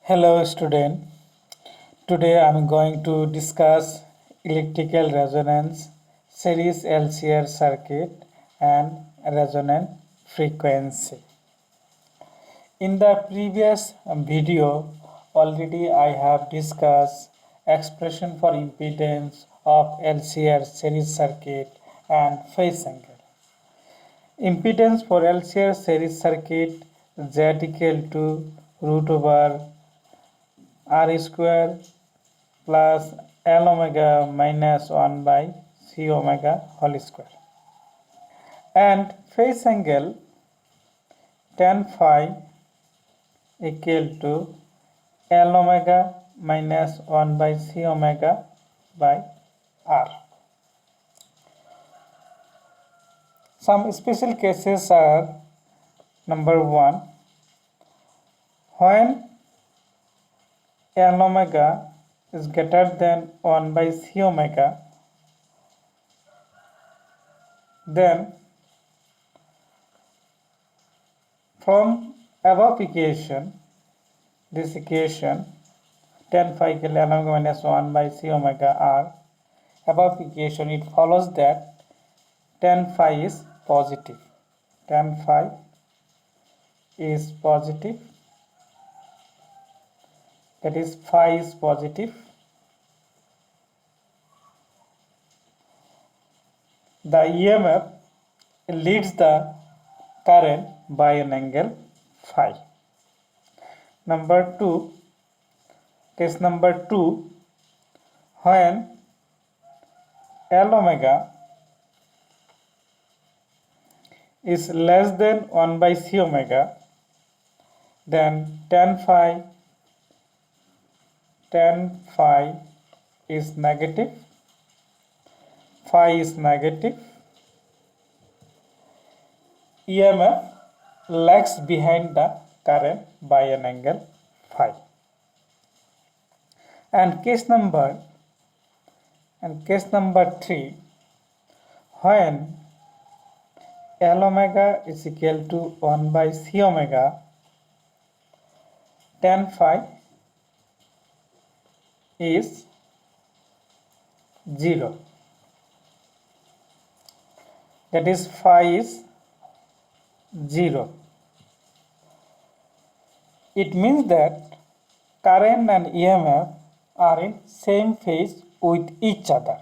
Hello student. Today I am going to discuss electrical resonance, series LCR circuit and resonant frequency. In the previous video already I have discussed expression for impedance of LCR series circuit and phase angle. Impedance for LCR series circuit Z equal to root over R square plus L omega minus 1 by C omega whole square. And phase angle tan phi equal to L omega minus 1 by C omega by R. Some special cases are: number 1, when L omega is greater than 1 by C omega, then from above equation, this equation tan phi equal L omega minus 1 by C omega R, above equation it follows that tan phi is positive. Tan phi is positive, that is phi is positive. The EMF leads the current by an angle phi. Number 2, case number 2, when L omega is less than 1 by C omega, then tan phi is negative, phi is negative. EMF lags behind the current by an angle phi. And case number 3, when L omega is equal to 1 by C omega, tan phi is 0. That is phi is 0. It means that current and EMF are in same phase with each other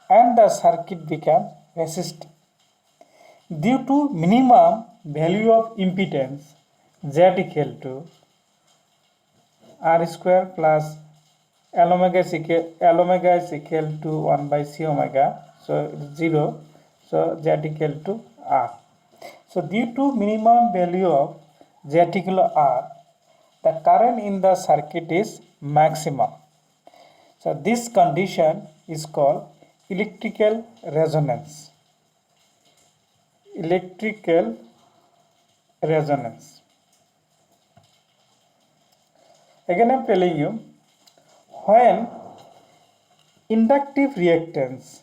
and the circuit becomes resistive. Due to minimum value of impedance Z equal to R square plus L omega is equal to 1 by C omega, so it's 0, so Z equal to R. So due to minimum value of Z equal to R, the current in the circuit is maximum. So this condition is called electrical resonance. Electrical resonance. Again I am telling you, when inductive reactance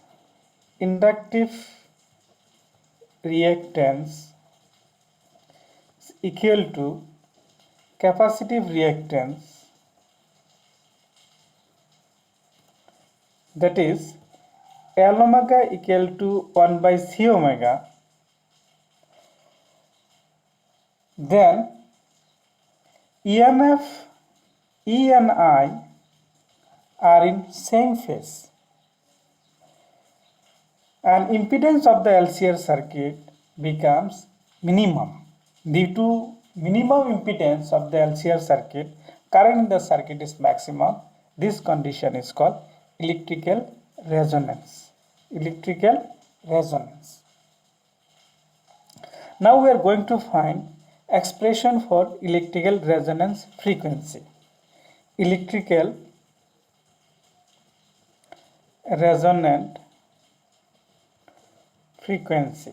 is equal to capacitive reactance, that is L omega equal to 1 by C omega, then EMF E and I are in same phase and impedance of the LCR circuit becomes minimum. Due to minimum impedance of the LCR circuit, current in the circuit is maximum. This condition is called electrical resonance. Electrical resonance. Now we are going to find expression for electrical resonance frequency. Electrical resonant frequency.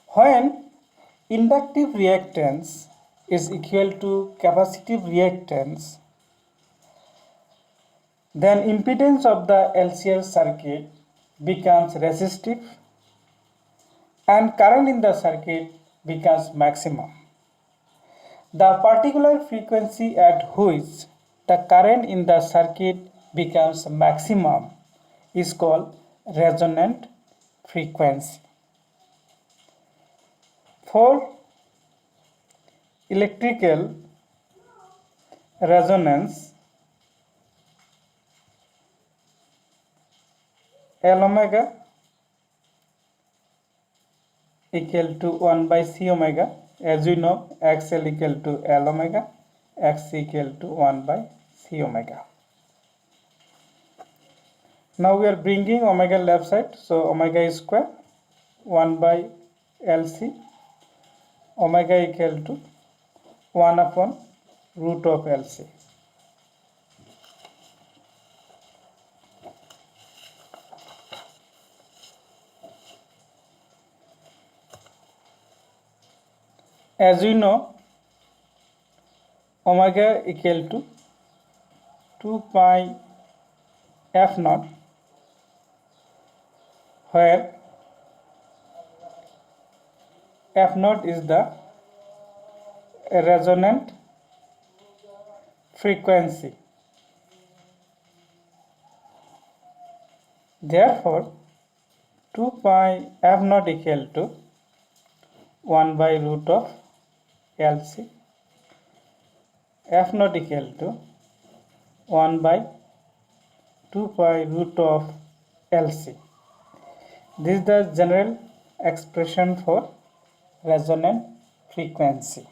When inductive reactance is equal to capacitive reactance, then impedance of the LCR circuit becomes resistive and current in the circuit becomes maximum. The particular frequency at which the current in the circuit becomes maximum is called resonant frequency. For electrical resonance, L omega equal to 1 by C omega. As we know, XL equal to L omega, X equal to 1 by C omega. Now we are bringing omega left side, so omega is square 1 by LC, omega equal to 1 upon root of LC. As we know, omega equal to 2 pi f naught, where f naught is the resonant frequency. Therefore, 2 pi f naught equal to 1 by root of LC, f naught equal to 1 by 2 pi root of LC. This is the general expression for resonant frequency.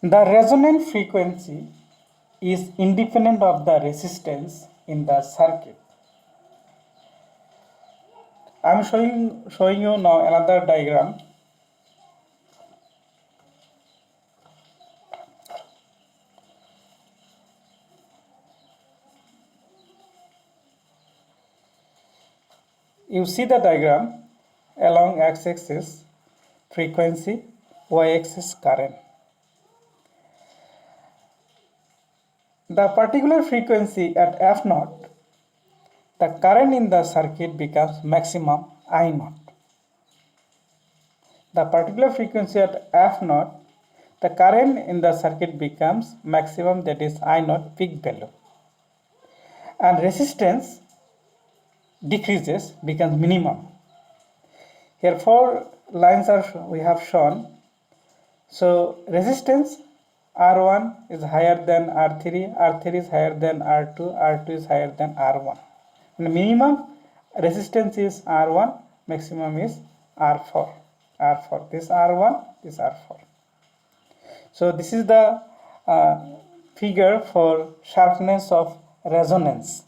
The resonant frequency is independent of the resistance in the circuit. I am showing you now another diagram. You see the diagram along x-axis frequency, y-axis current. The particular frequency at f naught, the current in the circuit becomes maximum I naught. The particular frequency at f naught, the current in the circuit becomes maximum, that is I naught peak value, and resistance decreases, becomes minimum. Here 4 lines we have shown. So resistance R1 is higher than R3, R3 is higher than R2, R2 is higher than R1. And minimum resistance is R1, maximum is R4. R4. This R1, this R4. So this is the figure for sharpness of resonance.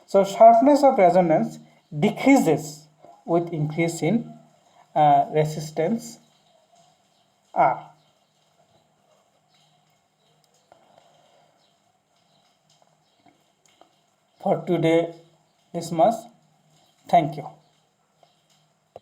So sharpness of resonance decreases with increase in resistance R. For today, this much. Thank you.